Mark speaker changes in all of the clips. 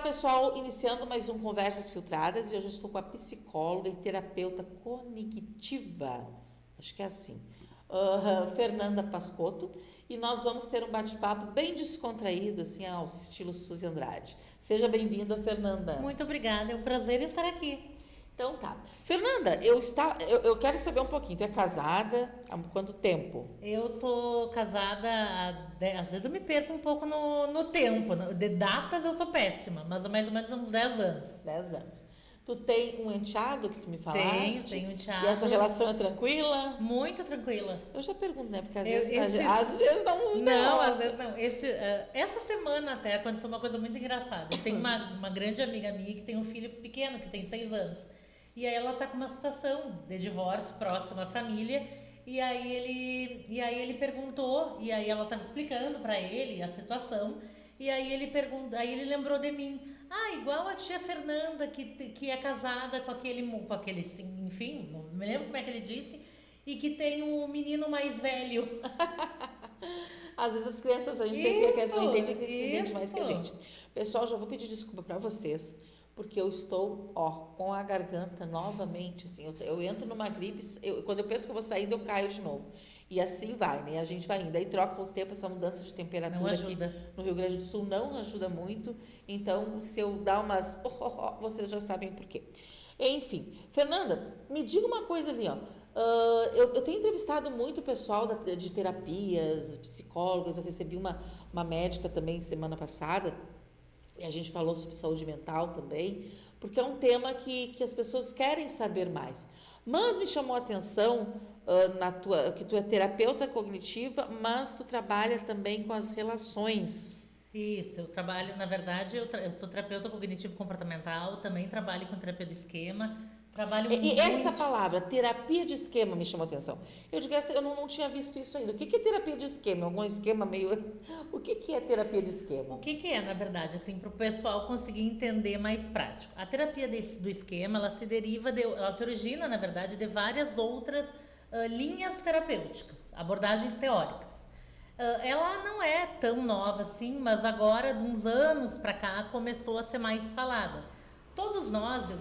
Speaker 1: pessoal, iniciando mais um Conversas Filtradas e hoje eu estou com a psicóloga e terapeuta cognitiva, acho que é assim, Fernanda Pascotto, e nós vamos ter um bate-papo bem descontraído, assim, ao estilo Suzy Andrade. Seja bem-vinda, Fernanda.
Speaker 2: Muito obrigada, é um prazer estar aqui.
Speaker 1: Então tá. Fernanda, eu quero saber um pouquinho, tu é casada há quanto tempo?
Speaker 2: Eu sou casada, às vezes eu me perco um pouco no tempo, de datas eu sou péssima, mas há mais ou menos uns 10 anos.
Speaker 1: 10 anos. Tu tem um enteado que tu me falaste?
Speaker 2: Tenho um enteado.
Speaker 1: E essa relação é tranquila?
Speaker 2: Muito tranquila.
Speaker 1: Eu já pergunto, né? Porque às
Speaker 2: vezes
Speaker 1: dá uns
Speaker 2: não, às vezes não. Essa semana até aconteceu uma coisa muito engraçada. Eu tenho uma grande amiga minha que tem um filho pequeno, que tem 6 anos. E aí ela tá com uma situação de divórcio próximo à família. E aí ele perguntou, e aí ela estava explicando para ele a situação. E aí ele lembrou de mim. Ah, igual a tia Fernanda, que é casada com aquele, enfim, não me lembro como é que ele disse, e que tem um menino mais velho.
Speaker 1: Às vezes as crianças, a gente pensa que a criança não entende, que eles entendem mais que a gente. Pessoal, já vou pedir desculpa para vocês, porque eu estou, com a garganta novamente, assim, eu entro numa gripe, quando eu penso que eu vou saindo, eu caio de novo. E assim vai, né? A gente vai indo. Aí troca o tempo, essa mudança de temperatura aqui no Rio Grande do Sul não ajuda muito. Então, se eu dar umas... vocês já sabem por quê. Enfim, Fernanda, me diga uma coisa ali, ó. Eu tenho entrevistado muito pessoal de terapias, psicólogas. Eu recebi uma médica também semana passada. E a gente falou sobre saúde mental também, porque é um tema que as pessoas querem saber mais. Mas me chamou a atenção que tu é terapeuta cognitiva, mas tu trabalha também com as relações.
Speaker 2: Isso, eu trabalho, na verdade, eu sou terapeuta cognitivo comportamental, também trabalho com terapia do esquema.
Speaker 1: E esta palavra, terapia de esquema, me chamou a atenção. Eu digo, eu não tinha visto isso ainda. O que é terapia de esquema? Algum esquema meio... O que é terapia de esquema?
Speaker 2: O que é, na verdade, assim, para o pessoal conseguir entender mais prático? A terapia do esquema, ela se origina, na verdade, de várias outras linhas terapêuticas, abordagens teóricas. Ela não é tão nova assim, mas agora, de uns anos para cá, começou a ser mais falada. Todos nós, tu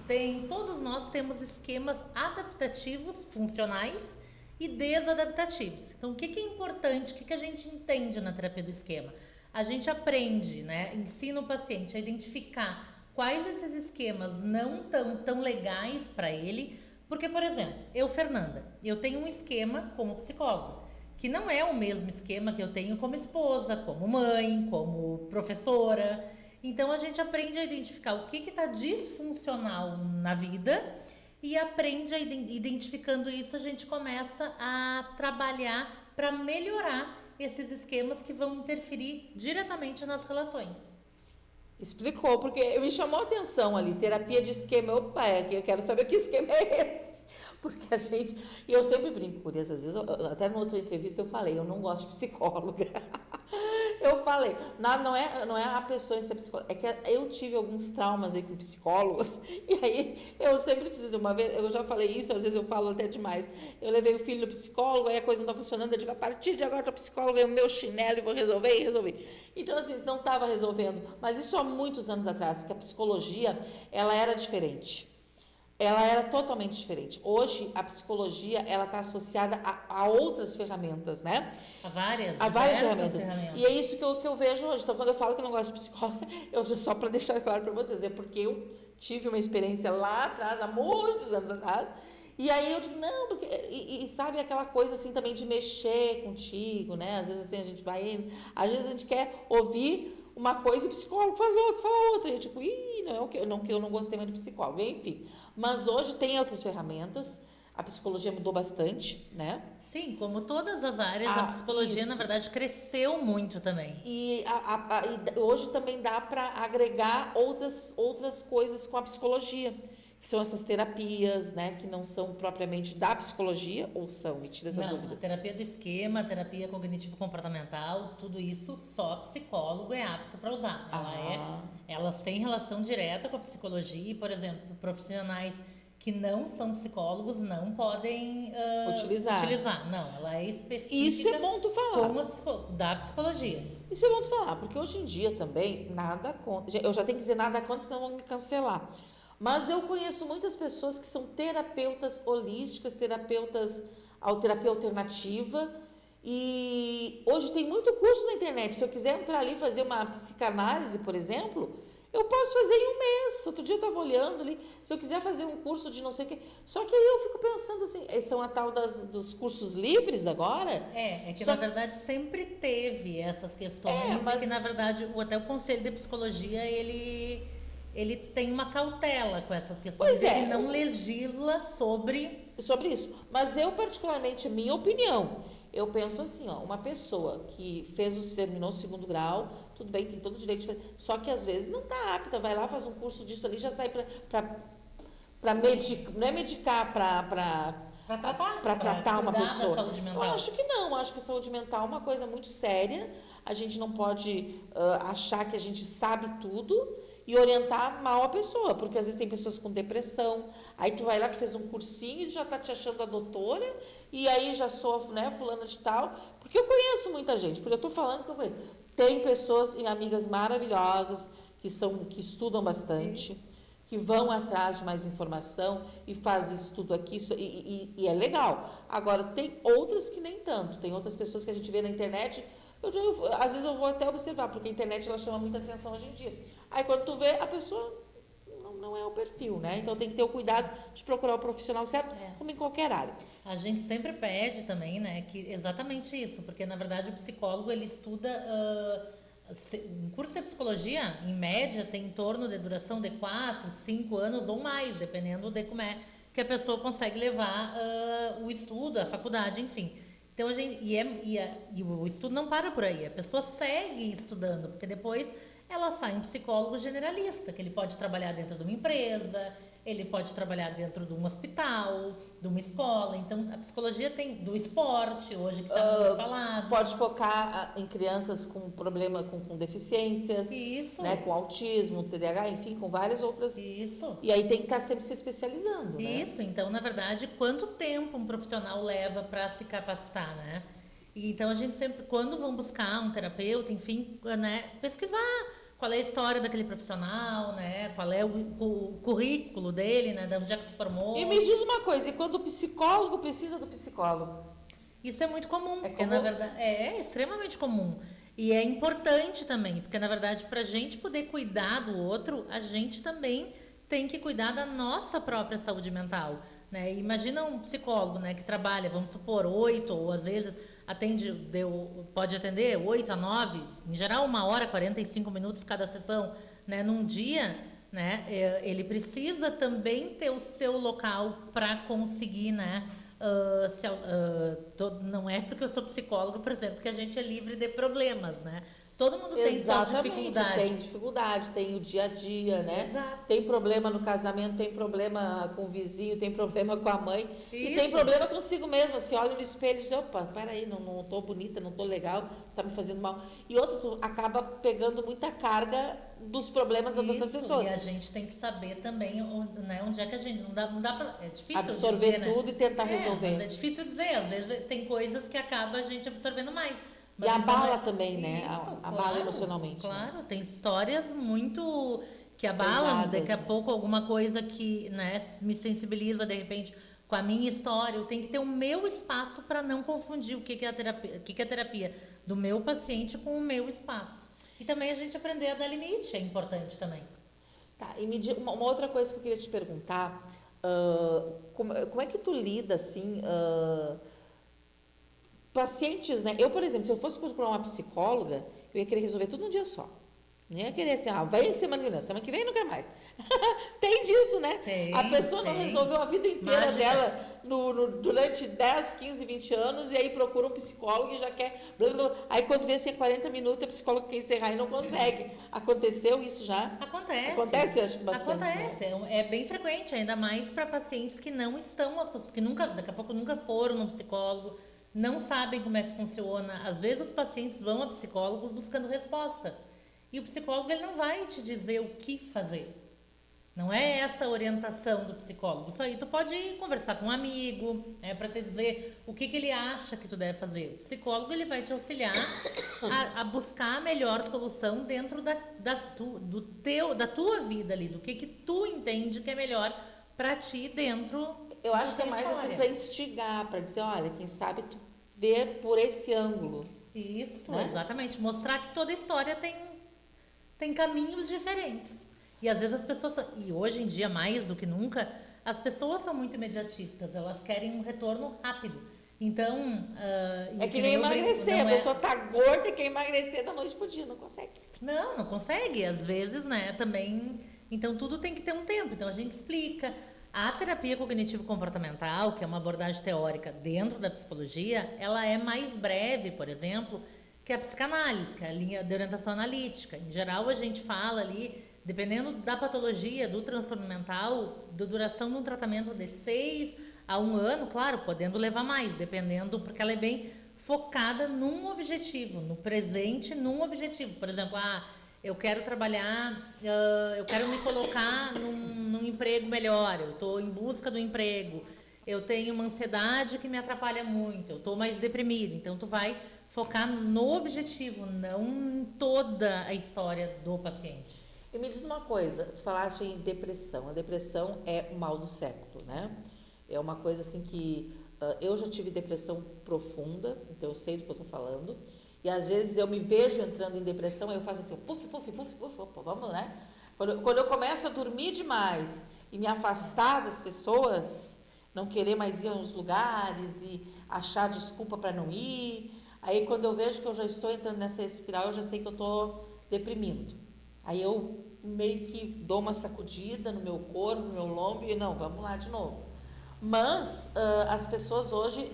Speaker 2: tem, todos nós temos esquemas adaptativos, funcionais e desadaptativos. Então, o que é importante, o que a gente entende na terapia do esquema? A gente aprende, né, ensina o paciente a identificar quais esses esquemas não tão legais para ele, porque, por exemplo, Fernanda, eu tenho um esquema como psicóloga, que não é o mesmo esquema que eu tenho como esposa, como mãe, como professora. Então, a gente aprende a identificar o que está disfuncional na vida e aprende identificando isso, a gente começa a trabalhar para melhorar esses esquemas que vão interferir diretamente nas relações.
Speaker 1: Explicou, porque me chamou a atenção ali, terapia de esquema. Opa, eu quero saber que esquema é esse. Porque eu sempre brinco por isso, às vezes, até na outra entrevista eu falei, eu não gosto de psicóloga. Eu falei, não é a pessoa em ser psicóloga, é que eu tive alguns traumas aí com psicólogos, e aí eu sempre disse, uma vez, eu já falei isso, às vezes eu falo até demais, eu levei o filho no psicólogo, aí a coisa não está funcionando, eu digo, a partir de agora eu psicólogo, é o meu chinelo e vou resolver. Então, assim, não estava resolvendo, mas isso há muitos anos atrás, que a psicologia, ela era diferente. Ela era totalmente diferente. Hoje, a psicologia, ela está associada a outras ferramentas, né?
Speaker 2: A várias
Speaker 1: ferramentas. E é isso que eu vejo hoje. Então, quando eu falo que eu não gosto de psicóloga, só para deixar claro para vocês, é porque eu tive uma experiência lá atrás, há muitos anos atrás, e aí eu digo, não, porque... E sabe aquela coisa, assim, também de mexer contigo, né? Às vezes, assim, a gente vai... Às vezes a gente quer ouvir uma coisa e o psicólogo fala outra. E eu tipo, não que eu não gostei mais do psicólogo, enfim. Mas hoje tem outras ferramentas, a psicologia mudou bastante, né?
Speaker 2: Sim, como todas as áreas, a psicologia, na verdade, cresceu muito também.
Speaker 1: E hoje também dá para agregar outras coisas com a psicologia, que são essas terapias, né, que não são propriamente da psicologia, ou são? Me tira essa dúvida.
Speaker 2: A terapia do esquema, a terapia cognitivo-comportamental, tudo isso só psicólogo é apto para usar. Elas têm relação direta com a psicologia e, por exemplo, profissionais que não são psicólogos não podem
Speaker 1: Utilizar.
Speaker 2: Não, ela é específica.
Speaker 1: Isso é bom tu falar.
Speaker 2: Da psicologia.
Speaker 1: Isso é bom tu falar, porque hoje em dia também, nada contra. Eu já tenho que dizer nada contra, senão vão me cancelar. Mas eu conheço muitas pessoas que são terapeutas holísticas, terapia alternativa. E hoje tem muito curso na internet. Se eu quiser entrar ali e fazer uma psicanálise, por exemplo, eu posso fazer em um mês. Outro dia eu estava olhando ali. Se eu quiser fazer um curso de não sei o quê. Só que aí eu fico pensando assim, são a tal dos cursos livres agora?
Speaker 2: É que na verdade sempre teve essas questões.
Speaker 1: mas...
Speaker 2: E que na verdade até o Conselho de Psicologia, ele tem uma cautela com essas questões.
Speaker 1: Pois é.
Speaker 2: Ele não legisla sobre
Speaker 1: isso. Mas eu, particularmente, minha opinião, eu penso assim, ó, uma pessoa que terminou o 2º grau, tudo bem, tem todo o direito de fazer, só que às vezes não está apta, vai lá, faz um curso disso ali, já sai para medicar, não é medicar, para tratar uma pessoa.
Speaker 2: Da saúde mental.
Speaker 1: Eu acho que não, acho que a saúde mental é uma coisa muito séria, a gente não pode achar que a gente sabe tudo e orientar mal a pessoa, porque às vezes tem pessoas com depressão, aí tu vai lá, tu fez um cursinho e já tá te achando a doutora, e aí já sou, né, fulana de tal, porque eu conheço muita gente, porque eu tô falando que eu conheço. Tem pessoas e amigas maravilhosas que estudam bastante, que vão atrás de mais informação e fazem estudo aqui, e é legal. Agora, tem outras que nem tanto, tem outras pessoas que a gente vê na internet, às vezes eu vou até observar, porque a internet ela chama muita atenção hoje em dia. Aí quando tu vê, a pessoa não é o perfil, né? Então tem que ter o cuidado de procurar o profissional certo, como em qualquer área.
Speaker 2: A gente sempre pede também, né, que exatamente isso, porque na verdade o psicólogo ele estuda, um curso de psicologia, em média, tem em torno de duração de 4, 5 anos ou mais, dependendo de como é que a pessoa consegue levar o estudo, a faculdade, enfim. Então, e o estudo não para por aí, a pessoa segue estudando, porque depois ela sai um psicólogo generalista, que ele pode trabalhar dentro de uma empresa, ele pode trabalhar dentro de um hospital, de uma escola. Então, a psicologia tem do esporte, hoje que está muito falado.
Speaker 1: Pode focar em crianças com problema, com deficiências,
Speaker 2: Isso.
Speaker 1: Né, com autismo, TDAH, enfim, com várias outras.
Speaker 2: Isso.
Speaker 1: E aí tem que estar sempre se especializando,
Speaker 2: Isso.
Speaker 1: Né?
Speaker 2: Então, na verdade, quanto tempo um profissional leva para se capacitar, né? E, então, a gente sempre, quando vão buscar um terapeuta, enfim, né, pesquisar qual é a história daquele profissional, né? Qual é o currículo dele, né? De onde é que se formou.
Speaker 1: E me diz uma coisa, e quando o psicólogo precisa do psicólogo?
Speaker 2: Isso é muito comum, porque
Speaker 1: comum?
Speaker 2: na verdade é extremamente comum. E é importante também, porque na verdade para a gente poder cuidar do outro, a gente também tem que cuidar da nossa própria saúde mental, né? Imagina um psicólogo, né, que trabalha, vamos supor, 8 ou às vezes pode atender 8 a 9, em geral 1h e 45 minutos cada sessão, né, num dia, né, ele precisa também ter o seu local para conseguir, né, não é porque eu sou psicóloga, por exemplo, que a gente é livre de problemas, né? Todo mundo tem suas dificuldades.
Speaker 1: Tem dificuldade, tem o dia a dia, né?
Speaker 2: Exato.
Speaker 1: Tem problema no casamento, tem problema com o vizinho, tem problema com a mãe.
Speaker 2: Isso.
Speaker 1: E tem problema consigo mesma. Se olha no espelho e diz, opa, peraí, não tô bonita, não tô legal, você está me fazendo mal. E outro, tu acaba pegando muita carga dos problemas das outras pessoas.
Speaker 2: E a gente tem que saber também, né, onde é que a gente... Não dá pra, é difícil
Speaker 1: absorver
Speaker 2: dizer,
Speaker 1: tudo,
Speaker 2: né?
Speaker 1: E tentar resolver.
Speaker 2: Mas é difícil dizer. Às vezes tem coisas que acaba a gente absorvendo mais. Mas
Speaker 1: e abala
Speaker 2: então,
Speaker 1: também, né? Abala emocionalmente.
Speaker 2: Claro,
Speaker 1: Né?
Speaker 2: tem histórias muito que abalam.
Speaker 1: Pesadas,
Speaker 2: daqui a pouco alguma coisa que, né, me sensibiliza de repente com a minha história. Eu tenho que ter o meu espaço para não confundir o que é a terapia do meu paciente com o meu espaço. E também a gente aprender a dar limite é importante também.
Speaker 1: Tá, e me diz uma outra coisa que eu queria te perguntar. Como é que tu lida, assim... pacientes, né? Eu, por exemplo, se eu fosse procurar uma psicóloga, eu ia querer resolver tudo num dia só. Não ia querer assim, vai semana que vem, semana que vem não quero mais. Tem disso, né? A pessoa não resolveu a vida inteira dela durante 10, 15, 20 anos e aí procura um psicólogo e já quer... Blá, blá. Aí quando vê assim, 40 minutos, a psicóloga quer encerrar e não consegue. Aconteceu isso já?
Speaker 2: Acontece.
Speaker 1: Acontece, acho que bastante.
Speaker 2: Acontece. Né? É bem frequente, ainda mais para pacientes que não estão... que daqui a pouco nunca foram no psicólogo, não sabem como é que funciona. Às vezes os pacientes vão a psicólogos buscando resposta. E o psicólogo ele não vai te dizer o que fazer. Não é essa a orientação do psicólogo. Isso aí tu pode conversar com um amigo, para te dizer o que ele acha que tu deve fazer. O psicólogo ele vai te auxiliar a buscar a melhor solução dentro da tua vida ali, do que tu entende que é melhor para ti dentro.
Speaker 1: Eu acho que é mais assim para instigar, para dizer, olha, quem sabe tu ver por esse ângulo.
Speaker 2: Isso, né? Exatamente. Mostrar que toda história tem caminhos diferentes. E às vezes as pessoas, e hoje em dia mais do que nunca, as pessoas são muito imediatistas, elas querem um retorno rápido. Então.
Speaker 1: É que nem emagrecer, a pessoa tá gorda e quer emagrecer da noite pro dia, não consegue.
Speaker 2: Não consegue. Às vezes, né, também. Então tudo tem que ter um tempo. Então a gente explica. A terapia cognitivo-comportamental, que é uma abordagem teórica dentro da psicologia, ela é mais breve, por exemplo, que a psicanálise, que é a linha de orientação analítica. Em geral, a gente fala ali, dependendo da patologia, do transtorno mental, da duração de um tratamento de 6 a 1 ano, claro, podendo levar mais, dependendo, porque ela é bem focada num objetivo, no presente, num objetivo. Por exemplo, eu quero trabalhar, eu quero me colocar num emprego melhor, eu estou em busca do emprego, eu tenho uma ansiedade que me atrapalha muito, eu estou mais deprimida. Então, tu vai focar no objetivo, não em toda a história do paciente.
Speaker 1: E me diz uma coisa, tu falaste em depressão. A depressão é o mal do século, né? É uma coisa assim que eu já tive depressão profunda, então eu sei do que eu estou falando. E às vezes eu me vejo entrando em depressão, eu faço assim, puf, vamos, né? Quando eu começo a dormir demais e me afastar das pessoas, não querer mais ir aos lugares e achar desculpa para não ir, aí quando eu vejo que eu já estou entrando nessa espiral, eu já sei que eu estou deprimindo. Aí eu meio que dou uma sacudida no meu corpo, no meu lombo e não, vamos lá de novo. Mas as pessoas hoje,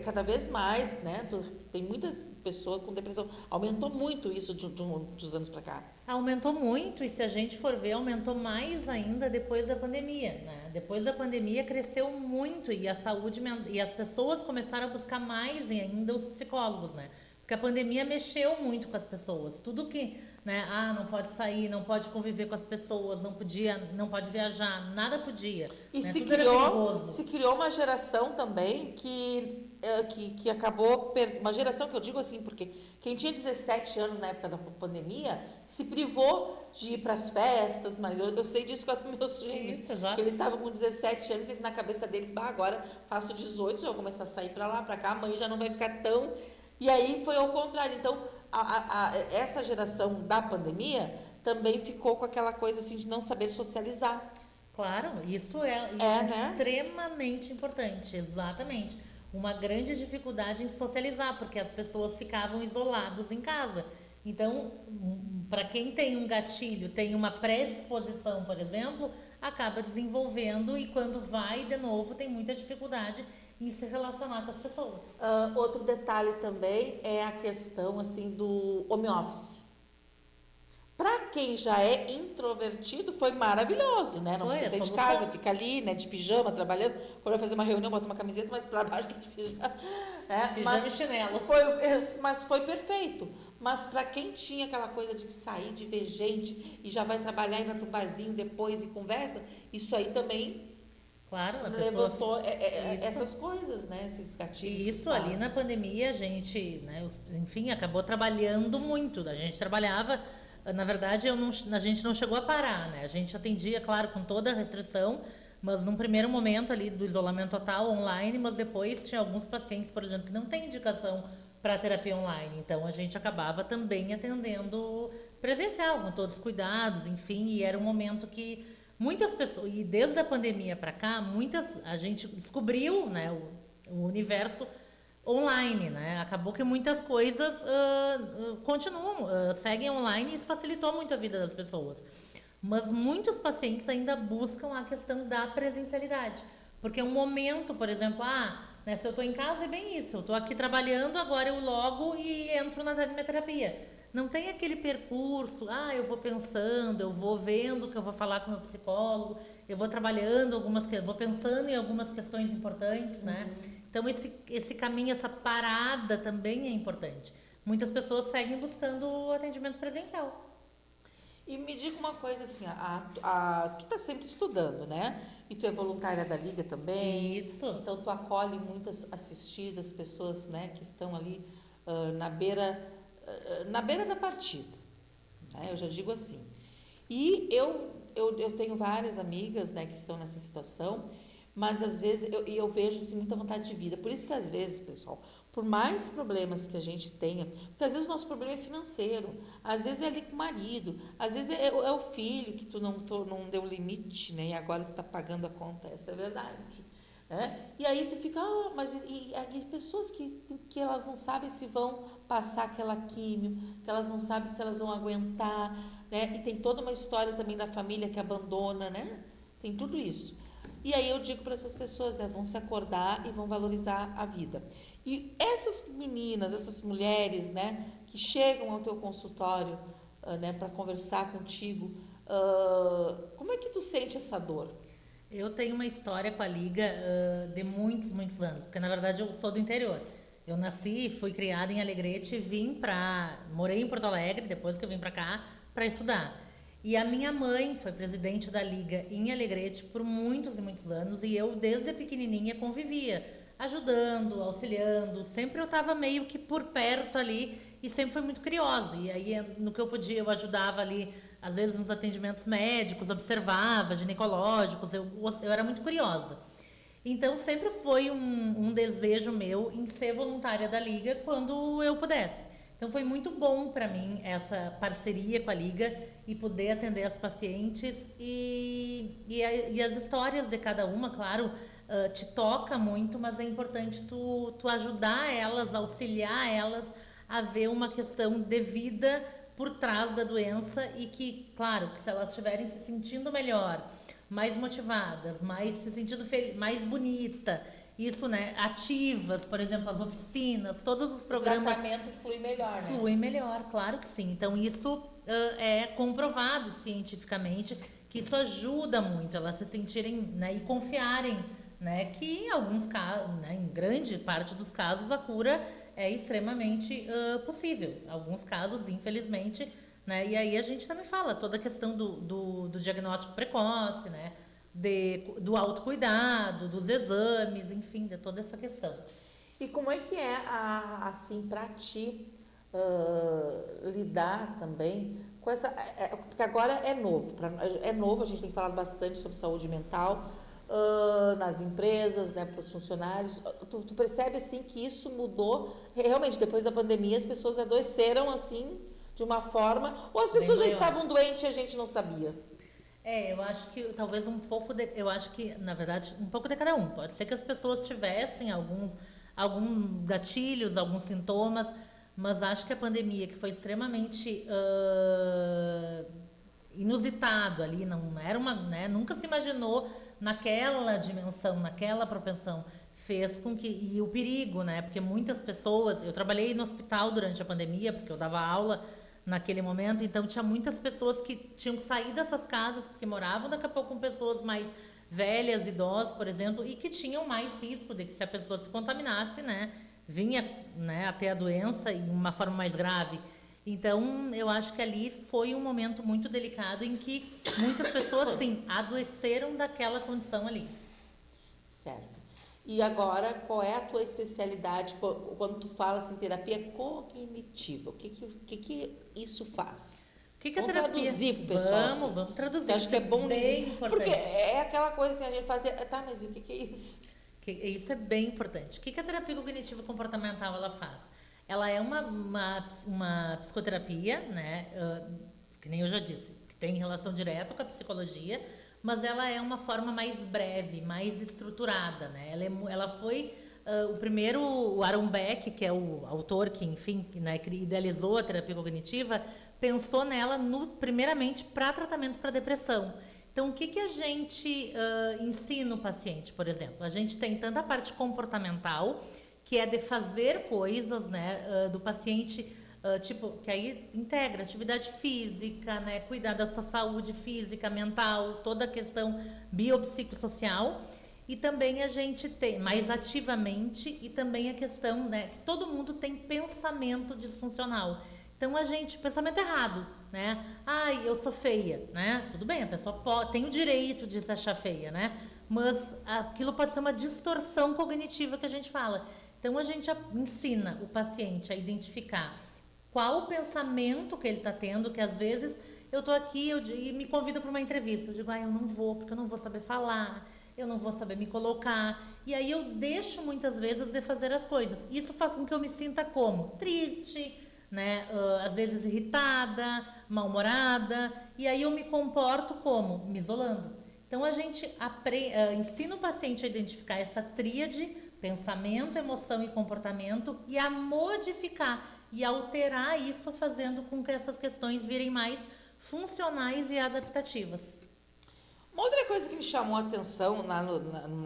Speaker 1: cada vez mais, né? Tem muitas pessoas com depressão. Aumentou muito isso dos anos para cá.
Speaker 2: Aumentou muito, e se a gente for ver, aumentou mais ainda depois da pandemia, né? Depois da pandemia cresceu muito e a saúde e as pessoas começaram a buscar mais e ainda os psicólogos, né? Porque a pandemia mexeu muito com as pessoas. Tudo que, né? Não pode sair, não pode conviver com as pessoas, não pode viajar, nada podia.
Speaker 1: E
Speaker 2: né?
Speaker 1: se criou uma geração também que acabou, uma geração que eu digo assim, porque quem tinha 17 anos na época da pandemia se privou de ir para as festas, mas eu sei disso com os meus filhos, que eles estavam com 17 anos e na cabeça deles, agora faço 18, já vou começar a sair para lá, para cá, a mãe já não vai ficar tão... E aí foi ao contrário, então essa geração da pandemia também ficou com aquela coisa assim de não saber socializar.
Speaker 2: Claro, isso é extremamente importante, exatamente. Uma grande dificuldade em socializar, porque as pessoas ficavam isoladas em casa. Então, para quem tem um gatilho, tem uma predisposição, por exemplo, acaba desenvolvendo e quando vai de novo tem muita dificuldade em se relacionar com as pessoas.
Speaker 1: Outro detalhe também é a questão assim do home office. Para quem já é introvertido, foi maravilhoso, né? Não precisa sair de casa, fica ali, né, de pijama, trabalhando. Quando eu fazer uma reunião, bota uma camiseta, mas para baixo tá de pijama.
Speaker 2: Pijama e chinelo.
Speaker 1: Mas foi perfeito. Mas para quem tinha aquela coisa de sair, de ver gente, e já vai trabalhar e vai para o barzinho depois e conversa, isso aí também...
Speaker 2: Claro,
Speaker 1: levantou essas coisas, né? Esses gatilhos.
Speaker 2: E isso ali na pandemia, a gente, né, enfim, acabou trabalhando muito. A gente trabalhava, na verdade, a gente não chegou a parar, né? A gente atendia, claro, com toda a restrição, mas num primeiro momento ali do isolamento total online, mas depois tinha alguns pacientes, por exemplo, que não têm indicação para terapia online. Então a gente acabava também atendendo presencial, com todos os cuidados, enfim, e era um momento que muitas pessoas, e desde a pandemia para cá, a gente descobriu, né, o universo online, né? Acabou que muitas coisas continuam, seguem online e isso facilitou muito a vida das pessoas. Mas muitos pacientes ainda buscam a questão da presencialidade. Porque um momento, por exemplo, né, se eu estou em casa é bem isso, eu estou aqui trabalhando, agora eu logo e entro na minha terapia. Não tem aquele percurso, eu vou pensando, eu vou vendo que eu vou falar com o meu psicólogo, eu vou trabalhando vou pensando em algumas questões importantes, né? Então esse caminho, essa parada também é importante. Muitas pessoas seguem buscando o atendimento presencial.
Speaker 1: E me diga uma coisa assim, tu tá sempre estudando, né? E tu é voluntária da Liga também.
Speaker 2: Isso.
Speaker 1: Então tu acolhe muitas assistidas, pessoas, né, que estão ali na beira da partida, né? Eu já digo assim. E eu tenho várias amigas, né, que estão nessa situação, mas às vezes eu vejo assim, muita vontade de vida. Por isso que às vezes, pessoal, por mais problemas que a gente tenha, porque às vezes o nosso problema é financeiro, às vezes é ali com o marido, às vezes é o filho que tu não deu limite, né, e agora tu tá pagando a conta, essa é a verdade. E aí tu fica, mas e pessoas que elas não sabem se vão passar aquela químio, que elas não sabem se elas vão aguentar, né? E tem toda uma história também da família que abandona, né? Tem tudo isso. E aí eu digo para essas pessoas, né, vão se acordar e vão valorizar a vida. E essas meninas, essas mulheres, né, que chegam ao teu consultório, né, para conversar contigo, como é que tu sente essa dor?
Speaker 2: Eu tenho uma história com a Liga de muitos, muitos anos, porque na verdade eu sou do interior. Eu nasci, fui criada em Alegrete, morei em Porto Alegre, depois que eu vim para cá, para estudar. E a minha mãe foi presidente da Liga em Alegrete por muitos e muitos anos, e eu desde pequenininha convivia, ajudando, auxiliando, sempre eu estava meio que por perto ali e sempre fui muito curiosa. E aí no que eu podia eu ajudava ali, às vezes nos atendimentos médicos, observava, ginecológicos, eu era muito curiosa. Então sempre foi um desejo meu em ser voluntária da Liga quando eu pudesse. Então foi muito bom para mim essa parceria com a Liga e poder atender as pacientes e as histórias de cada uma, claro, te toca muito, mas é importante tu ajudar elas, auxiliar elas a ver uma questão de vida por trás da doença e que, claro, que se elas estiverem se sentindo melhor, mais motivadas, mais se sentindo mais bonita, isso, né, ativas, por exemplo, as oficinas, todos os programas.
Speaker 1: O tratamento flui melhor, né?
Speaker 2: Flui melhor, claro que sim. Então isso é comprovado cientificamente que isso ajuda muito elas se sentirem, né, e confiarem, né, que em alguns casos, né, em grande parte dos casos a cura é extremamente possível. Alguns casos, infelizmente, né, e aí a gente também fala toda a questão do diagnóstico precoce, né, do autocuidado, dos exames, enfim, de toda essa questão.
Speaker 1: E como é que é, assim, para ti lidar também com essa... porque agora é novo, a gente tem falado bastante sobre saúde mental nas empresas, né, para os funcionários. Tu percebe, assim, que isso mudou? Realmente, depois da pandemia, as pessoas adoeceram, assim, de uma forma... Ou as pessoas já estavam doentes e a gente não sabia?
Speaker 2: Eu acho que talvez eu acho que, na verdade, um pouco de cada um. Pode ser que as pessoas tivessem alguns gatilhos, alguns sintomas, mas acho que a pandemia, que foi extremamente inusitado ali, não era né, nunca se imaginou naquela dimensão, naquela propensão, fez com que, e o perigo, né, porque muitas pessoas, eu trabalhei no hospital durante a pandemia, porque eu dava aula naquele momento, então tinha muitas pessoas que tinham que sair das suas casas, porque moravam daqui a pouco com pessoas mais velhas, idosos, por exemplo, e que tinham mais risco de que se a pessoa se contaminasse, né, vinha, né, até a doença em uma forma mais grave. Então, eu acho que ali foi um momento muito delicado em que muitas pessoas, sim, adoeceram daquela condição ali.
Speaker 1: Certo. E agora, qual é a tua especialidade quando tu fala assim, terapia cognitiva? O que isso faz?
Speaker 2: O que a terapia...
Speaker 1: traduzir pro pessoal.
Speaker 2: Vamos traduzir.
Speaker 1: Eu acho que é bom
Speaker 2: bem
Speaker 1: dizer,
Speaker 2: importante.
Speaker 1: porque é aquela coisa assim, a gente fala, tá, mas o que é isso?
Speaker 2: Isso é bem importante. O que a terapia cognitiva comportamental ela faz? Ela é uma psicoterapia, né, que nem eu já disse, que tem relação direta com a psicologia, mas ela é uma forma mais breve, mais estruturada, né? Ela foi o Aaron Beck, que é o autor que, enfim, né, que idealizou a terapia cognitiva, pensou nela primeiramente para tratamento para depressão. Então, o que a gente ensina o paciente, por exemplo? A gente tem tanto a parte comportamental, que é de fazer coisas, né, do paciente, tipo, que aí integra atividade física, né, cuidar da sua saúde física, mental, toda a questão biopsicossocial. E também a gente tem, mais ativamente, e também a questão, né, que todo mundo tem pensamento disfuncional. Então pensamento errado, né? Ai, eu sou feia, né? Tudo bem, a pessoa tem o direito de se achar feia, né? Mas aquilo pode ser uma distorção cognitiva que a gente fala. Então a gente ensina o paciente a identificar qual o pensamento que ele está tendo, que às vezes eu estou aqui e me convida para uma entrevista. Eu digo, eu não vou, porque eu não vou saber falar, eu não vou saber me colocar. E aí eu deixo muitas vezes de fazer as coisas. Isso faz com que eu me sinta como? Triste, né? Às vezes irritada, mal-humorada. E aí eu me comporto como? Me isolando. Então a gente ensina o paciente a identificar essa tríade, pensamento, emoção e comportamento, e a modificar e alterar isso, fazendo com que essas questões virem mais funcionais e adaptativas.
Speaker 1: Uma outra coisa que me chamou a atenção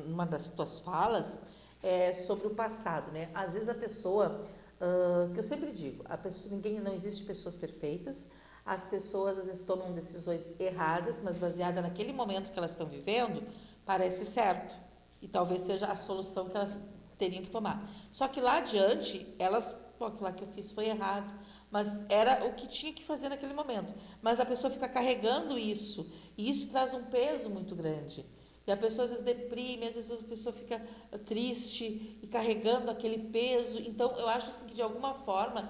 Speaker 1: numa das tuas falas é sobre o passado, né? Às vezes a pessoa, que eu sempre digo, não existe pessoas perfeitas, as pessoas às vezes tomam decisões erradas, mas baseada naquele momento que elas estão vivendo, parece certo. E talvez seja a solução que elas teriam que tomar. Só que lá adiante, aquilo lá que eu fiz foi errado, mas era o que tinha que fazer naquele momento. Mas a pessoa fica carregando isso, e isso traz um peso muito grande. E a pessoa às vezes deprime, às vezes a pessoa fica triste e carregando aquele peso. Então, eu acho assim que de alguma forma,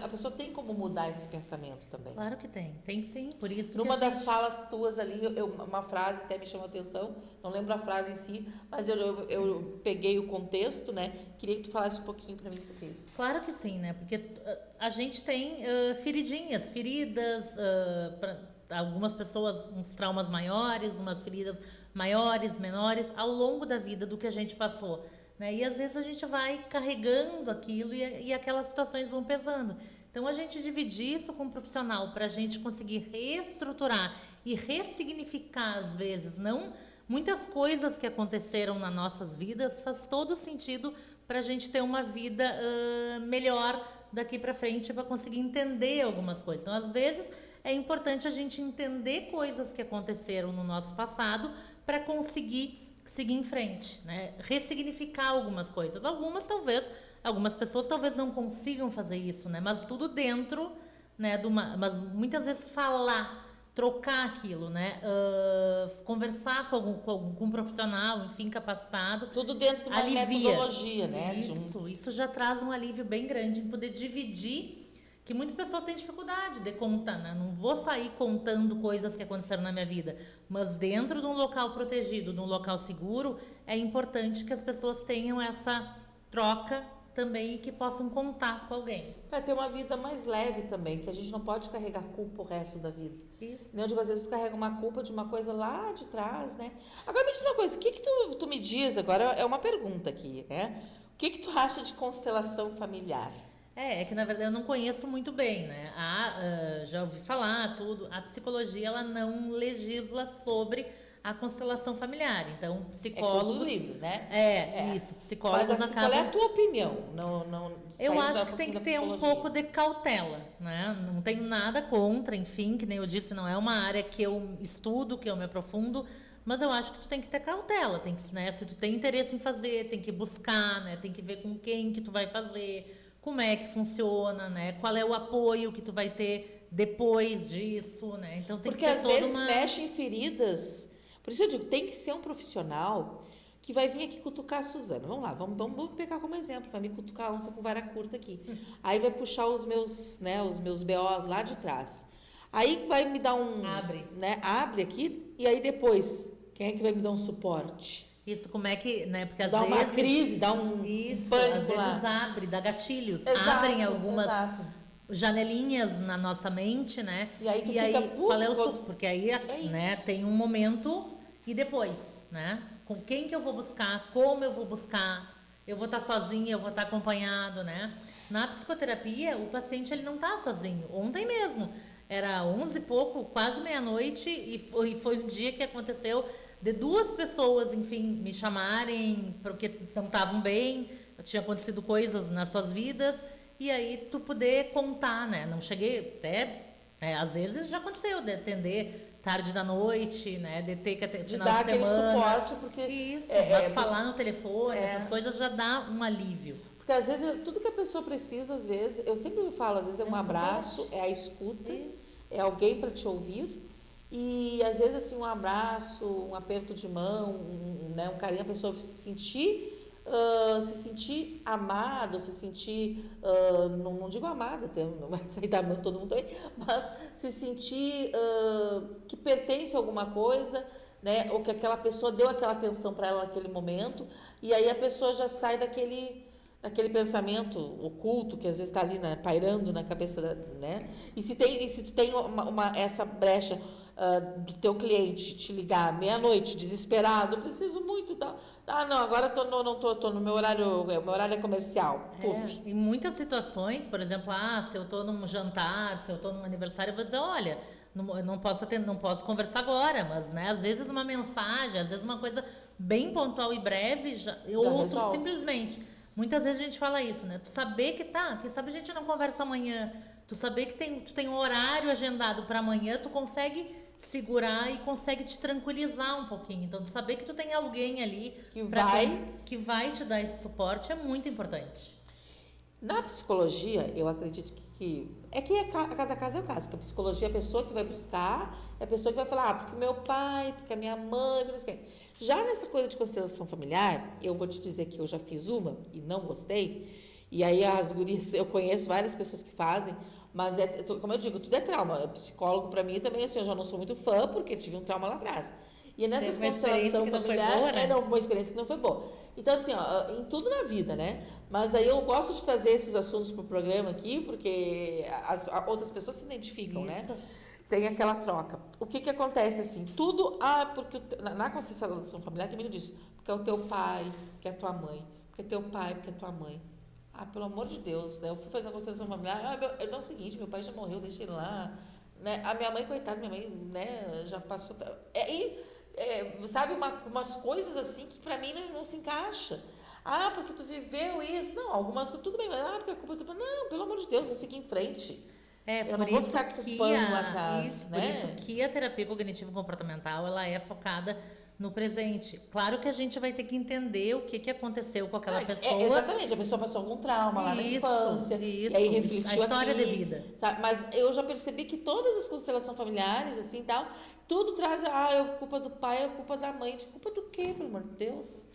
Speaker 1: a pessoa tem como mudar esse pensamento também.
Speaker 2: Claro que tem sim, por isso.
Speaker 1: Numa das falas tuas ali, uma frase até me chamou a atenção, não lembro a frase em si, mas eu peguei o contexto, né? Queria que tu falasse um pouquinho para mim sobre isso.
Speaker 2: Claro que sim, né? Porque a gente tem feridas, para algumas pessoas uns traumas maiores, umas feridas maiores, menores, ao longo da vida do que a gente passou. Né? E às vezes a gente vai carregando aquilo e aquelas situações vão pesando. Então a gente dividir isso com um profissional para a gente conseguir reestruturar e ressignificar, às vezes, não muitas coisas que aconteceram nas nossas vidas, faz todo sentido para a gente ter uma vida melhor daqui para frente, para conseguir entender algumas coisas. Então, às vezes, é importante a gente entender coisas que aconteceram no nosso passado para conseguir seguir em frente, né? Ressignificar algumas coisas. Algumas pessoas talvez não consigam fazer isso, né? Mas tudo dentro, né? Mas muitas vezes trocar aquilo, né? Conversar com um profissional, enfim, capacitado.
Speaker 1: Tudo dentro de uma metodologia, né?
Speaker 2: Isso já traz um alívio bem grande em poder dividir, que muitas pessoas têm dificuldade de contar, né? Não vou sair contando coisas que aconteceram na minha vida, mas dentro de um local protegido, de um local seguro, é importante que as pessoas tenham essa troca também e que possam contar com alguém.
Speaker 1: Para ter uma vida mais leve também, que a gente não pode carregar culpa o resto da vida.
Speaker 2: Isso.
Speaker 1: Eu digo, às vezes tu carrega uma culpa de uma coisa lá de trás, né? Agora me diz uma coisa, o que tu me diz, agora é uma pergunta aqui, né? O que tu acha de constelação familiar?
Speaker 2: É que na verdade eu não conheço muito bem, né? Já ouvi falar tudo. A psicologia, ela não legisla sobre a constelação familiar. Então, psicólogos...
Speaker 1: os livros, né?
Speaker 2: Isso. Psicólogos
Speaker 1: mas assim, qual é a tua opinião?
Speaker 2: Eu acho que tem que ter um pouco de cautela, né? Não tenho nada contra, enfim, que nem eu disse, não é uma área que eu estudo, que eu me aprofundo, mas eu acho que tu tem que ter cautela, tem que, né? Se tu tem interesse em fazer, tem que buscar, né? Tem que ver com quem que tu vai fazer, como é que funciona, né? Qual é o apoio que tu vai ter depois disso, né? Então tem
Speaker 1: porque
Speaker 2: que ter
Speaker 1: às vezes mexe em feridas. Por isso eu digo, tem que ser um profissional que vai vir aqui cutucar a Suzana. Vamos lá, vamos pegar como exemplo, vai me cutucar a onça com vara curta aqui. Aí vai puxar os meus BOs lá de trás. Aí vai me dar abre aqui, e aí depois, quem é que vai me dar um suporte?
Speaker 2: Isso, como é que, né? Porque às
Speaker 1: dá
Speaker 2: vezes...
Speaker 1: Dá uma crise, dá um pânico
Speaker 2: às vezes abre, dá gatilhos.
Speaker 1: Exato,
Speaker 2: abrem algumas janelinhas na nossa mente, né?
Speaker 1: E aí tu fica...
Speaker 2: qual é o porque aí, né, tem um momento e depois, né? Com quem que eu vou buscar, como eu vou buscar, eu vou estar sozinha, eu vou estar acompanhado, né? Na psicoterapia, o paciente, ele não está sozinho. Ontem mesmo, era 11 e pouco, quase meia-noite, e foi um dia que aconteceu de 2 pessoas, enfim, me chamarem porque não estavam bem, tinha acontecido coisas nas suas vidas, e aí tu poder contar, né? Não cheguei até, às vezes já aconteceu de atender tarde da noite, né? De ter que atender final de semana.
Speaker 1: Dar aquele suporte, porque...
Speaker 2: Isso, mas falar no telefone, essas coisas já dá um alívio.
Speaker 1: Porque Porque às vezes, tudo que a pessoa precisa, às vezes, eu sempre falo, às vezes é um abraço, é a escuta, é alguém para te ouvir. E às vezes, assim, um abraço, um aperto de mão, né, um carinho, a pessoa se sentir amado, se sentir, não digo amada, não vai sair da mão todo mundo aí, mas se sentir que pertence a alguma coisa, né, ou que aquela pessoa deu aquela atenção para ela naquele momento, e aí a pessoa já sai daquele pensamento oculto que às vezes está ali, né, pairando na cabeça, né? E se tu tem essa brecha do teu cliente te ligar meia-noite, desesperado, eu preciso muito da... não, agora tô no meu horário é comercial. Puf.
Speaker 2: Em muitas situações, por exemplo, se eu estou num jantar, se eu estou num aniversário, eu vou dizer, olha, não posso conversar agora, mas, né, às vezes uma mensagem, às vezes uma coisa bem pontual e breve, outro simplesmente. Muitas vezes a gente fala isso, né? Tu saber quem sabe a gente não conversa amanhã, tu saber que tu tem um horário agendado para amanhã, tu consegue segurar e consegue te tranquilizar um pouquinho. Então, tu saber que tu tem alguém ali que vai te dar esse suporte é muito importante.
Speaker 1: Na psicologia, eu acredito que cada caso é o caso. Que a psicologia é a pessoa que vai buscar, é a pessoa que vai falar, porque meu pai, porque a minha mãe, não sei o quê. Já nessa coisa de constelação familiar, eu vou te dizer que eu já fiz uma e não gostei. E aí as gurias, eu conheço várias pessoas que fazem, mas como eu digo, tudo é trauma. Psicólogo para mim também, assim, eu já não sou muito fã porque tive um trauma lá atrás. E nessas constelação familiar, uma experiência que não foi boa. Então, assim, em tudo na vida, né? Mas aí eu gosto de trazer esses assuntos pro programa aqui, porque as outras pessoas se identificam, né? Tem aquela troca. O que acontece, assim? Tudo, porque na constelação familiar tem muito disso. Porque é o teu pai, porque é a tua mãe. Porque é teu pai, porque é a tua mãe. Pelo amor de Deus, né? Eu fui fazer uma constelação familiar, é o seguinte, meu pai já morreu, deixa ele lá. Né? A minha mãe, coitada, minha mãe, né, já passou... sabe, umas coisas assim que pra mim não se encaixa. Porque tu viveu isso. Não, algumas coisas, tudo bem, mas porque a culpa é tua. Não, pelo amor de Deus, vamos seguir em frente. Eu não vou ficar culpando lá atrás, né?
Speaker 2: Por isso que a terapia cognitivo-comportamental, ela é focada no presente. Claro que a gente vai ter que entender o que aconteceu com aquela pessoa.
Speaker 1: Exatamente, a pessoa passou algum trauma lá na infância.
Speaker 2: Isso,
Speaker 1: e aí refletiu
Speaker 2: a história
Speaker 1: aqui,
Speaker 2: de vida.
Speaker 1: Sabe? Mas eu já percebi que todas as constelações familiares, assim, tal, tudo traz, é culpa do pai, é culpa da mãe. De culpa do quê, pelo amor de Deus?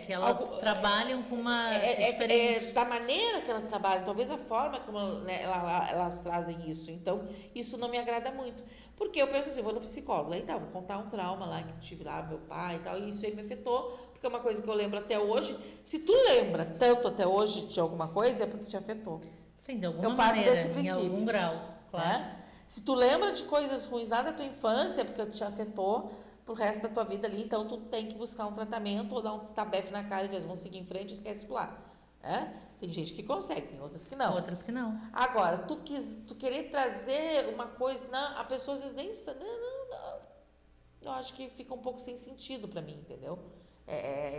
Speaker 2: Que elas trabalham com uma diferente...
Speaker 1: da maneira que elas trabalham, talvez a forma como, né, elas trazem isso. Então, isso não me agrada muito. Porque eu penso assim, eu vou no psicólogo, aí vou contar um trauma lá que eu tive lá, meu pai e tal, e isso aí me afetou, porque é uma coisa que eu lembro até hoje. Se tu lembra tanto até hoje de alguma coisa, é porque te afetou.
Speaker 2: Sim, de alguma maneira,
Speaker 1: desse princípio,
Speaker 2: em algum grau, claro.
Speaker 1: Né? Se tu lembra de coisas ruins lá da tua infância, é porque te afetou pro resto da tua vida ali, então tu tem que buscar um tratamento ou dar um tabefe na cara e dizer, vamos seguir em frente e esquece isso lá. Tem gente que consegue, tem outras que não.
Speaker 2: Outras que não.
Speaker 1: Agora, tu querer trazer uma coisa, a pessoa às vezes nem sabe, não. Eu acho que fica um pouco sem sentido para mim, entendeu?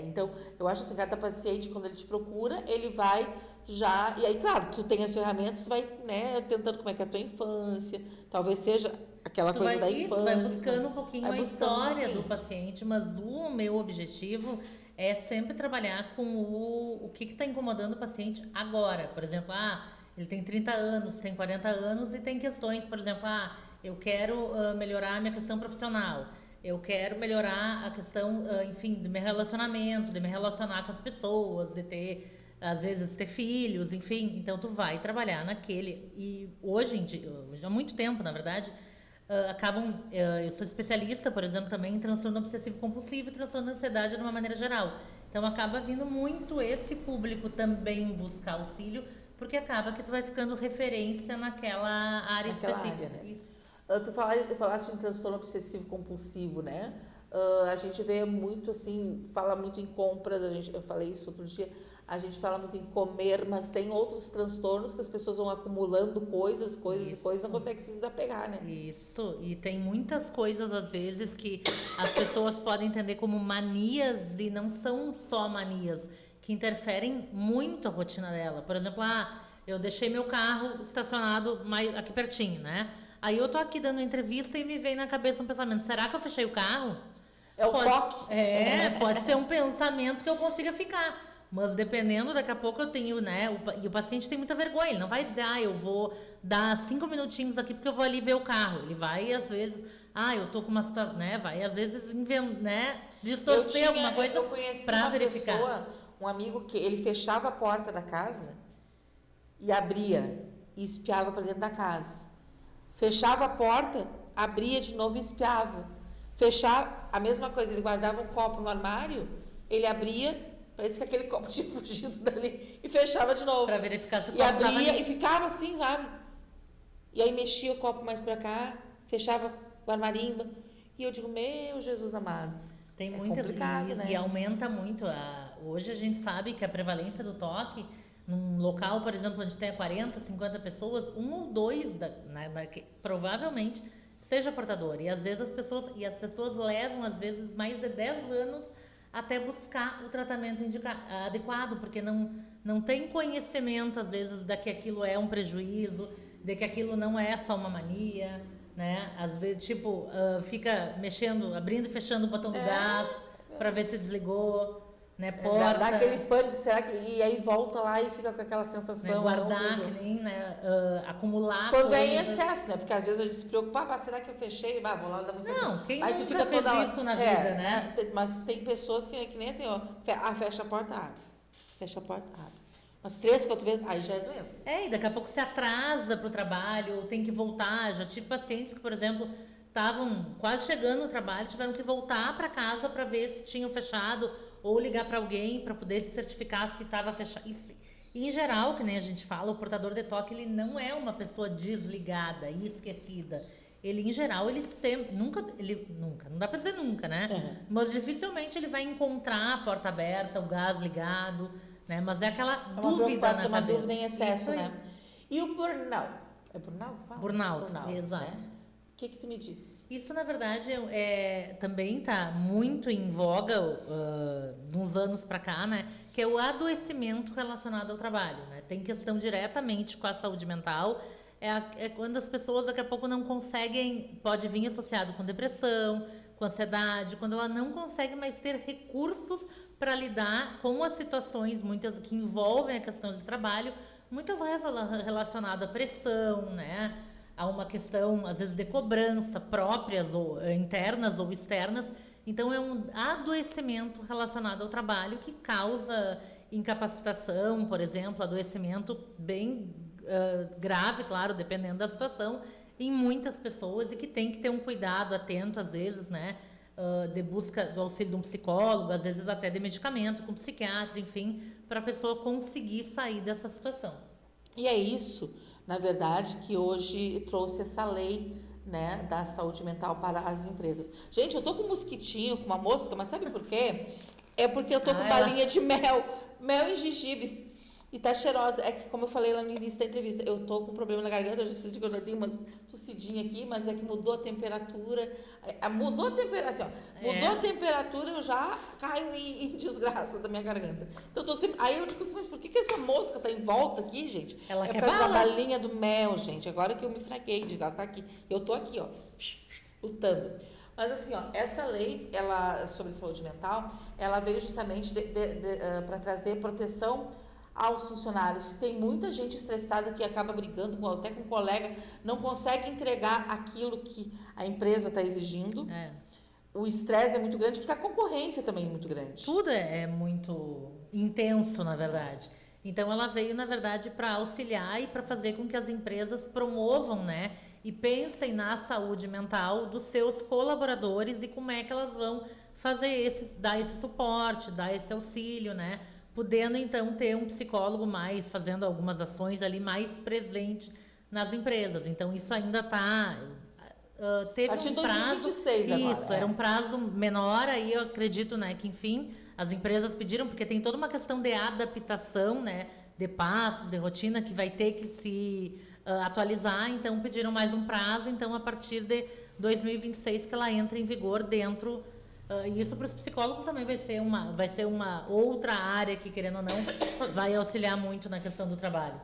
Speaker 1: Então, eu acho assim, cada paciente, quando ele te procura, ele vai já... E aí, claro, tu tem as ferramentas, tu vai, né, tentando como é que é a tua infância, talvez seja aquela coisa da infância.
Speaker 2: Vai buscando um pouquinho a história do paciente, mas o meu objetivo é sempre trabalhar com o que está incomodando o paciente agora. Por exemplo, ele tem 30 anos, tem 40 anos e tem questões, por exemplo, eu quero melhorar a minha questão profissional, eu quero melhorar a questão, enfim, do meu relacionamento, de me relacionar com as pessoas, de ter, às vezes, ter filhos, enfim. Então, tu vai trabalhar naquele. E hoje em dia, há muito tempo, na verdade, eu sou especialista, por exemplo, também em transtorno obsessivo compulsivo e transtorno de ansiedade de uma maneira geral. Então acaba vindo muito esse público também buscar auxílio, porque acaba que tu vai ficando referência naquela área específica.
Speaker 1: Área, né? Isso. Tu falaste em transtorno obsessivo compulsivo, né? A gente vê muito assim, fala muito em compras, eu falei isso outro dia, a gente fala muito em comer, mas tem outros transtornos que as pessoas vão acumulando coisas, não conseguem se desapegar, né?
Speaker 2: Isso, e tem muitas coisas às vezes que as pessoas podem entender como manias e não são só manias, que interferem muito a rotina dela. Por exemplo, eu deixei meu carro estacionado aqui pertinho, né? Aí eu tô aqui dando entrevista e me vem na cabeça um pensamento, será que eu fechei o carro?
Speaker 1: É o toque.
Speaker 2: Pode ser um pensamento que eu consiga ficar. Mas dependendo, daqui a pouco eu tenho, né? E o paciente tem muita vergonha. Ele não vai dizer, eu vou dar 5 minutinhos aqui porque eu vou ali ver o carro. Ele vai, às vezes, eu tô com uma situação, né? Vai, às vezes, né? Distorcer alguma coisa
Speaker 1: eu conheci
Speaker 2: pra
Speaker 1: uma
Speaker 2: verificar.
Speaker 1: pessoa, um amigo, que ele fechava a porta da casa e abria e espiava para dentro da casa. Fechava a porta, abria de novo e espiava. Fechava, a mesma coisa, ele guardava um copo no armário, ele abria, parece que aquele copo tinha fugido dali, e fechava de novo.
Speaker 2: Pra verificar se o
Speaker 1: E
Speaker 2: copo
Speaker 1: abria
Speaker 2: tava ali.
Speaker 1: e ficava assim, sabe? E aí mexia o copo mais para cá, fechava o armarinho. E eu digo, meu Jesus amado.
Speaker 2: Tem
Speaker 1: é
Speaker 2: muitas,
Speaker 1: complicado, né?
Speaker 2: E aumenta muito. Hoje a gente sabe que a prevalência do toque, num local, por exemplo, onde tem 40, 50 pessoas, um ou dois, provavelmente, seja portador. E às vezes as pessoas levam, às vezes, mais de 10 anos até buscar o tratamento adequado, porque não tem conhecimento, às vezes, de que aquilo é um prejuízo, de que aquilo não é só uma mania, né? Às vezes, fica mexendo, abrindo e fechando o botão do gás para ver se desligou, né? Porta.
Speaker 1: Dá aquele pânico, será que... E aí volta lá e fica com aquela sensação...
Speaker 2: Né? Guardar, que nem, né? Acumular
Speaker 1: quando
Speaker 2: coisas.
Speaker 1: é em excesso, né? Porque às vezes a gente se preocupa, será que eu fechei? Vou lá dar música.
Speaker 2: Não, quem
Speaker 1: aí
Speaker 2: nunca
Speaker 1: tu fica
Speaker 2: fez
Speaker 1: toda
Speaker 2: isso na vida, né?
Speaker 1: Mas tem pessoas que nem assim, ó, fecha a porta, abre. Fecha a porta, abre. Umas 3, 4 vezes, aí já é doença.
Speaker 2: E daqui a pouco se atrasa para o trabalho, tem que voltar. Já tive pacientes que, por exemplo, estavam quase chegando no trabalho, tiveram que voltar para casa para ver se tinham fechado ou ligar para alguém para poder se certificar se estava fechado. E em geral, que nem a gente fala, o portador de toque, ele não é uma pessoa desligada e esquecida. Ele, em geral, ele sempre... Nunca, não dá para dizer nunca, né?
Speaker 1: Uhum.
Speaker 2: Mas dificilmente ele vai encontrar a porta aberta, o gás ligado, né? Mas é aquela dúvida na cabeça.
Speaker 1: Uma dúvida em excesso, né? E o burnout? É burnout? Fala?
Speaker 2: Burnout, exato.
Speaker 1: Né? O que tu me diz?
Speaker 2: Isso, na verdade, também está muito em voga de uns anos para cá, né? Que é o adoecimento relacionado ao trabalho, né? Tem questão diretamente com a saúde mental. É quando as pessoas daqui a pouco não conseguem, pode vir associado com depressão, com ansiedade, quando ela não consegue mais ter recursos para lidar com as situações, muitas que envolvem a questão de trabalho, muitas vezes relacionadas à pressão, né? Há uma questão, às vezes, de cobrança próprias ou internas ou externas. Então, é um adoecimento relacionado ao trabalho que causa incapacitação, por exemplo, adoecimento bem grave, claro, dependendo da situação, em muitas pessoas, e que tem que ter um cuidado atento, às vezes, né? De busca do auxílio de um psicólogo, às vezes até de medicamento, com psiquiatra, enfim, para a pessoa conseguir sair dessa situação.
Speaker 1: E é isso, na verdade, que hoje trouxe essa lei, né, da saúde mental para as empresas. Gente, eu tô com um mosquitinho, com uma mosca, mas sabe por quê? É porque eu tô com balinha de mel e gengibre. E tá cheirosa. É que, como eu falei lá no início da entrevista, eu tô com um problema na garganta, eu já sei que eu já tenho umas tossidinhas aqui, mas é que mudou a temperatura. Mudou a temperatura, assim, ó, mudou a temperatura, eu já caio em desgraça da minha garganta. Então, eu tô sempre... Aí eu digo assim, mas por que essa mosca tá em volta aqui, gente?
Speaker 2: Ela
Speaker 1: é
Speaker 2: quer
Speaker 1: por causa
Speaker 2: bala?
Speaker 1: da balinha do mel, gente. Agora que eu me fraquei, digo, ela tá aqui. Eu tô aqui, ó, lutando. Mas assim, ó, essa lei, ela, sobre saúde mental, ela veio justamente para trazer proteção aos funcionários. Tem muita gente estressada que acaba brigando até com um colega, não consegue entregar aquilo que a empresa está exigindo. O estresse é muito grande, porque a concorrência também é muito grande.
Speaker 2: Tudo é muito intenso, na verdade. Então, ela veio, na verdade, para auxiliar e para fazer com que as empresas promovam, né? E pensem na saúde mental dos seus colaboradores e como é que elas vão dar esse suporte, dar esse auxílio, né? Podendo, então, ter um psicólogo mais, fazendo algumas ações ali mais presente nas empresas. Então, isso ainda está... teve um prazo...
Speaker 1: 2026 agora.
Speaker 2: Isso, era um prazo menor, aí eu acredito, né, que, enfim, as empresas pediram, porque tem toda uma questão de adaptação, né, de passos, de rotina, que vai ter que se atualizar, então pediram mais um prazo, então, a partir de 2026 que ela entra em vigor dentro... E isso para os psicólogos também vai ser uma outra área que, querendo ou não, vai auxiliar muito na questão do trabalho.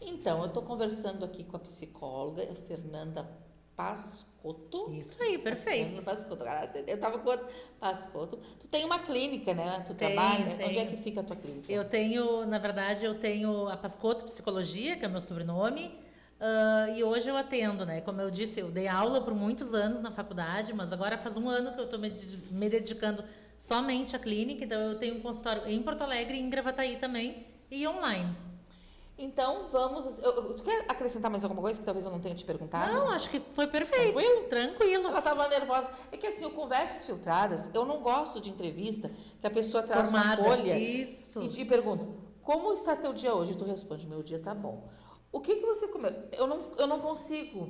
Speaker 1: Então, eu estou conversando aqui com a psicóloga Fernanda Pascotto.
Speaker 2: Isso aí, perfeito.
Speaker 1: Pascotto. Eu tava com outro. Pascotto. Tu tem uma clínica, né? Tu
Speaker 2: Tenho,
Speaker 1: trabalha.
Speaker 2: tenho.
Speaker 1: Onde é que fica a tua clínica?
Speaker 2: Eu tenho, na verdade, eu tenho a Pascotto Psicologia, que é o meu sobrenome, e hoje eu atendo, né? Como eu disse, eu dei aula por muitos anos na faculdade, mas agora faz um ano que eu estou me dedicando somente à clínica, então eu tenho um consultório em Porto Alegre e em Gravataí também, e online.
Speaker 1: Então, vamos. Tu quer acrescentar mais alguma coisa que talvez eu não tenha te perguntado?
Speaker 2: Não, acho que foi perfeito. Tranquilo.
Speaker 1: Ela estava nervosa. É que assim, o Conversas Filtradas, eu não gosto de entrevista que a pessoa traz
Speaker 2: Formada.
Speaker 1: uma folha
Speaker 2: Isso.
Speaker 1: e pergunta: como está teu dia hoje? E tu responde: meu dia tá bom. O que você comeu? Eu não consigo.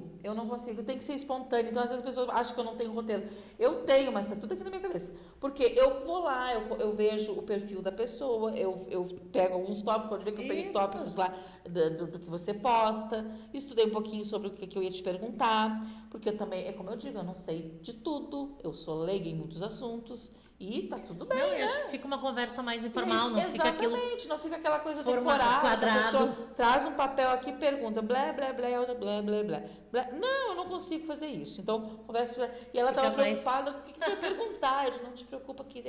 Speaker 1: Tem que ser espontâneo. Então, às vezes, as pessoas acham que eu não tenho roteiro. Eu tenho, mas está tudo aqui na minha cabeça. Porque eu vou lá, eu vejo o perfil da pessoa, eu pego alguns tópicos, pode ver que eu peguei tópicos lá do que você posta, estudei um pouquinho sobre o que eu ia te perguntar, porque eu também, é como eu digo, eu não sei de tudo, eu sou leiga em muitos assuntos. E tá tudo bem,
Speaker 2: Não,
Speaker 1: né?
Speaker 2: eu acho que fica uma conversa mais informal, não fica aquilo...
Speaker 1: Exatamente, não fica aquela coisa
Speaker 2: formato
Speaker 1: decorada.
Speaker 2: quadrado.
Speaker 1: A pessoa traz um papel aqui e pergunta, blé, blé, blé, blé, blé, blé, blé. Não, eu não consigo fazer isso. Então, conversa... E ela estava preocupada com o que tu ia perguntar. Eu disse, não te preocupa que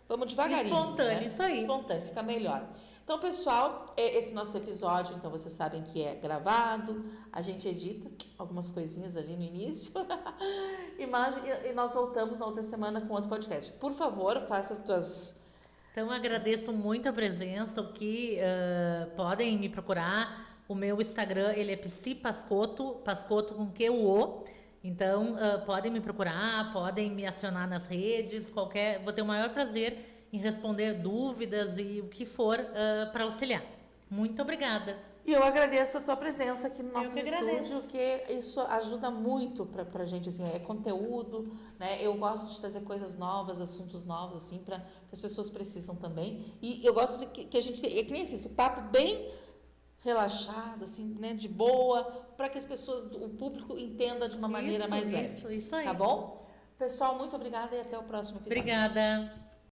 Speaker 1: vamos devagarinho.
Speaker 2: Espontâneo,
Speaker 1: né?
Speaker 2: isso aí.
Speaker 1: Espontâneo, fica melhor. Então, pessoal, esse nosso episódio, então vocês sabem que é gravado, a gente edita algumas coisinhas ali no início, e nós voltamos na outra semana com outro podcast. Por favor, faça as tuas...
Speaker 2: Então, agradeço muito a presença, o que podem me procurar. O meu Instagram, ele é psipascotto, pascotto com Q-U-O. Então, podem me procurar, podem me acionar nas redes, vou ter o maior prazer em responder dúvidas e o que for para auxiliar. Muito obrigada.
Speaker 1: E eu agradeço a tua presença aqui no nosso estúdio,
Speaker 2: agradeço.
Speaker 1: que isso ajuda muito pra gente, assim, é conteúdo, né? Eu gosto de trazer coisas novas, assuntos novos, assim, que as pessoas precisam também. E eu gosto que a gente, é que nem assim, esse papo bem relaxado, assim, né, de boa, para que as pessoas, o público entenda de uma maneira mais leve.
Speaker 2: Isso aí.
Speaker 1: Tá bom? Pessoal, muito obrigada e até o próximo episódio.
Speaker 2: Obrigada.